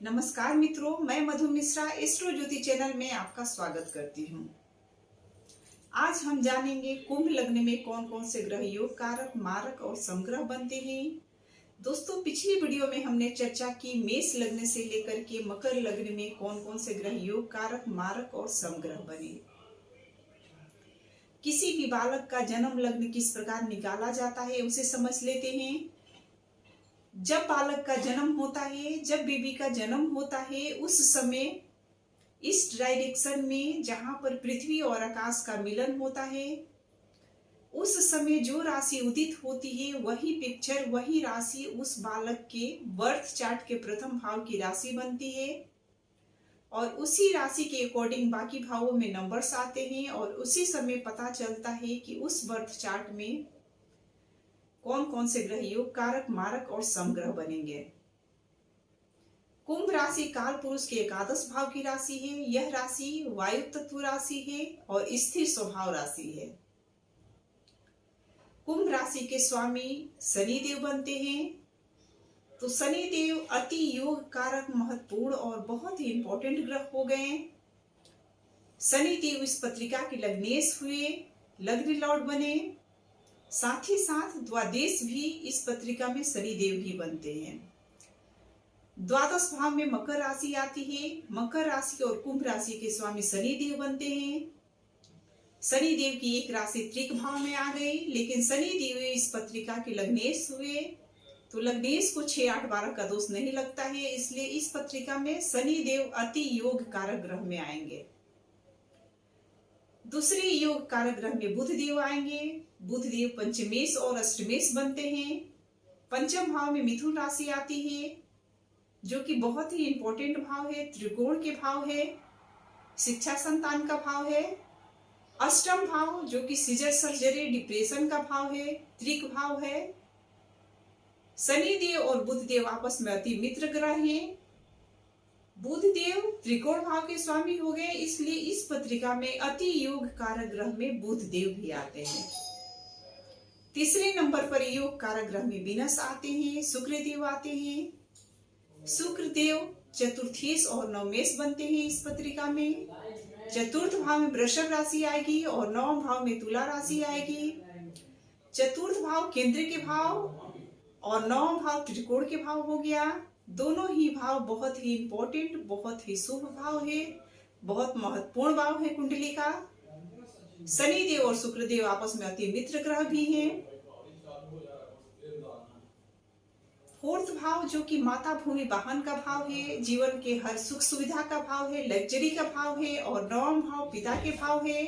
नमस्कार मित्रों, मैं मधु मिश्रा एस्ट्रो ज्योति चैनल में आपका स्वागत करती हूँ। आज हम जानेंगे कुंभ लग्न में कौन कौन से ग्रह योग कारक, मारक और समग्रह बनते हैं। दोस्तों, पिछली वीडियो में हमने चर्चा की मेष लग्न से लेकर के मकर लग्न में कौन कौन से ग्रह योग कारक, मारक और समग्रह बने। किसी भी बालक का जन्म लग्न किस प्रकार निकाला जाता है उसे समझ लेते हैं। जब बालक का जन्म होता है, जब बेबी का जन्म होता है, उस समय इस डायरेक्शन में जहां पर पृथ्वी और आकाश का मिलन होता है, उस समय जो राशि उदित होती है वही पिक्चर, वही राशि उस बालक के बर्थ चार्ट के प्रथम भाव की राशि बनती है और उसी राशि के अकॉर्डिंग बाकी भावों में नंबर्स आते हैं और उसी समय पता चलता है कि उस बर्थ चार्ट में कौन कौन से ग्रह योग कारक, मारक और समग्रह बनेंगे। कुंभ राशि काल पुरुष के एकादश भाव की राशि है। यह राशि वायु तत्व राशि है और स्थिर स्वभाव राशि है। कुंभ राशि के स्वामी शनि देव बनते हैं। तो शनि देव अति योग कारक, महत्वपूर्ण और बहुत ही इंपॉर्टेंट ग्रह हो गए। शनि देव इस पत्रिका के लग्नेश हुए, लग्न लॉर्ड बने। साथ ही साथ द्वादश भी इस पत्रिका में शनि देव ही बनते हैं। द्वादश भाव में मकर राशि आती है। मकर राशि और कुंभ राशि के स्वामी शनि देव बनते हैं। शनि देव की एक राशि त्रिक भाव में आ गई, लेकिन शनि देव इस पत्रिका के लग्नेश हुए तो लग्नेश को 6, 8, 12 का दोष नहीं लगता है, इसलिए इस पत्रिका में शनि देव अति योग कारक ग्रह में आएंगे। दूसरे योग कारक ग्रह में बुध देव आएंगे। बुध देव पंचमेश और अष्टमेश बनते हैं। पंचम भाव में मिथुन राशि आती है, जो कि बहुत ही इंपॉर्टेंट भाव है, त्रिकोण के भाव है, शिक्षा संतान का भाव है। अष्टम भाव जो कि सीजर सर्जरी, डिप्रेशन का भाव है, त्रिक भाव है। शनि देव और बुध देव आपस में अति मित्र ग्रह हैं। बुध देव त्रिकोण भाव के स्वामी हो गए, इसलिए इस पत्रिका में अति योग कारक ग्रह में बुध देव भी आते हैं। तीसरे नंबर पर योग कारक ग्रह में विनस आते हैं, शुक्र देव आते हैं। शुक्र देव चतुर्थेश और नवमेश बनते हैं इस पत्रिका में। चतुर्थ भाव में वृषभ राशि आएगी और नवम भाव में तुला राशि आएगी। चतुर्थ भाव केंद्र के भाव और नवम भाव त्रिकोण के भाव हो गया। दोनों ही भाव बहुत ही इंपॉर्टेंट, बहुत ही शुभ भाव है, बहुत महत्वपूर्ण भाव है कुंडली का। शनि देव और शुक्र देव आपस में अति मित्र ग्रह भी हैं। फोर्थ भाव जो कि माता भूमि वाहन का भाव है, जीवन के हर सुख सुविधा का भाव है, लग्जरी का भाव है और नवम भाव पिता के भाव है,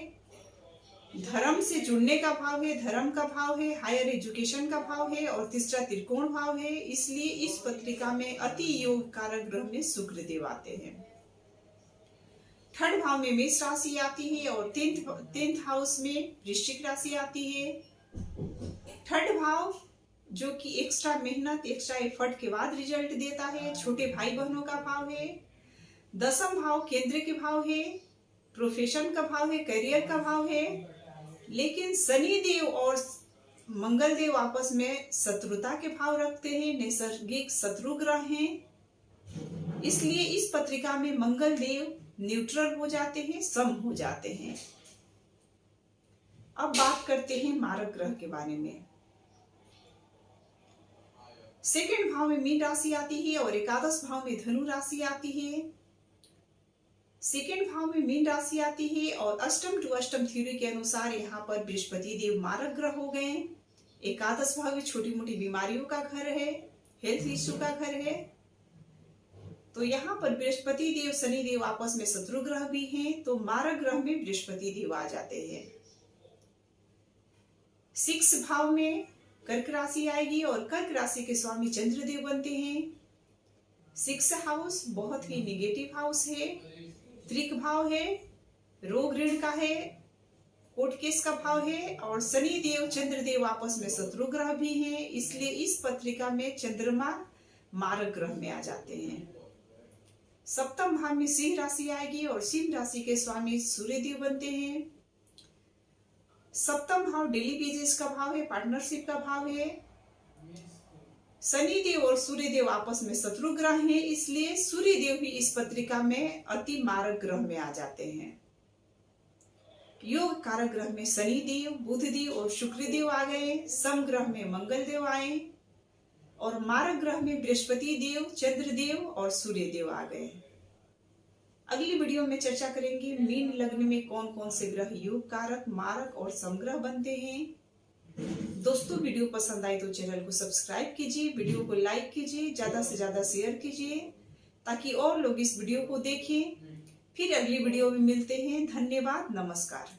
धर्म से जुड़ने का भाव है, धर्म का भाव है, हायर एजुकेशन का भाव है और तीसरा त्रिकोण भाव है। इसलिए इस पत्रिका में अति योग कारक ग्रह में शुक्र देव आते हैं। थर्ड भाव में मेष राशि आती है और टेंथ हाउस में वृश्चिक राशि आती है। थर्ड भाव जो कि एक्स्ट्रा मेहनत, एक्स्ट्रा एफर्ट के बाद रिजल्ट देता है, छोटे भाई बहनों का भाव है। दसम भाव केंद्र के भाव है, प्रोफेशन का भाव है, करियर का भाव है। लेकिन शनि देव और मंगल देव आपस में शत्रुता के भाव रखते हैं, नैसर्गिक शत्रु ग्रह हैं। इसलिए इस पत्रिका में मंगल देव न्यूट्रल हो जाते हैं, सम हो जाते हैं। अब बात करते हैं मारक ग्रह के बारे में। सेकंड भाव में मीन राशि आती है और एकादश भाव में धनु राशि आती है। सेकंड भाव में मीन राशि आती है और अष्टम टू अष्टम थ्योरी के अनुसार यहाँ पर बृहस्पति देव मारक ग्रह हो गए। एकादश भाव में छोटी मोटी बीमारियों का घर है, हेल्थ इश्यू का घर है। तो यहाँ पर बृहस्पति देव, शनि देव आपस में शत्रु ग्रह भी हैं, तो मारक ग्रह में बृहस्पति देव आ जाते हैं। 6 भाव में कर्क राशि आएगी और कर्क राशि के स्वामी चंद्र देव बनते हैं। 6 हाउस बहुत ही निगेटिव हाउस है, त्रिक भाव है, रोग ऋण का है, कोर्ट केस का भाव है और शनि देव, चंद्र देव आपस में शत्रु ग्रह भी हैं। इसलिए इस पत्रिका में चंद्रमा मारक ग्रह में आ जाते हैं। सप्तम भाव में सिंह राशि आएगी और सिंह राशि के स्वामी सूर्य देव बनते हैं। सप्तम भाव डेली बेसिस का भाव है, पार्टनरशिप का भाव है। शनि देव और सूर्य देव आपस में शत्रु ग्रह हैं, इसलिए सूर्य देव भी इस पत्रिका में अति मारक ग्रह में आ जाते हैं। योग कारक ग्रह में शनि देव, बुध देव और शुक्र देव आ गए। सम ग्रह में मंगल देव आए और मारक ग्रह में बृहस्पति देव, चंद्र देव और सूर्य देव आ गए। अगली वीडियो में चर्चा करेंगे मीन लग्न में कौन कौन से ग्रह योग कारक, मारक और समग्रह बनते हैं। दोस्तों, वीडियो पसंद आए तो चैनल को सब्सक्राइब कीजिए, वीडियो को लाइक कीजिए, ज्यादा से ज्यादा शेयर कीजिए ताकि और लोग इस वीडियो को देखें। फिर अगली वीडियो में मिलते हैं। धन्यवाद, नमस्कार।